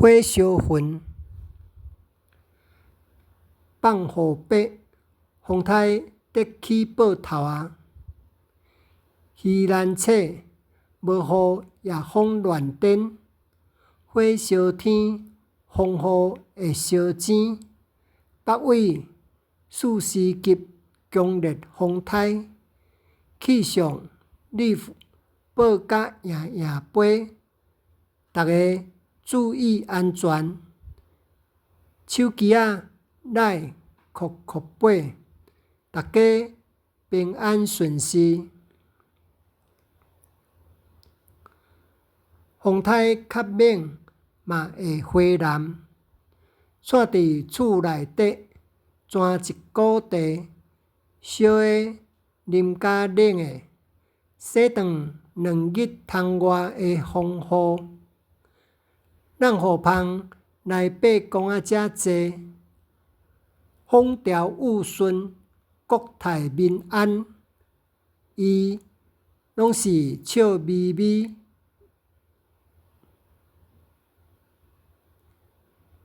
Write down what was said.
火烧云，放雨白，风台得起报头啊！鱼难扯，无雨也风乱颠。火烧天，风雨会烧钱。北纬40级强烈风台，气象你报甲夜夜飞。大家注意安全，手机仔来酷买，大家平安顺遂。风台较猛，嘛会回南，掣伫厝内底钻一股地，烧的啉甲冷的，洗断2日窗外的风雨。咱互芳内八公仔遮济，风调雨顺，国泰民安。伊拢是笑眯眯。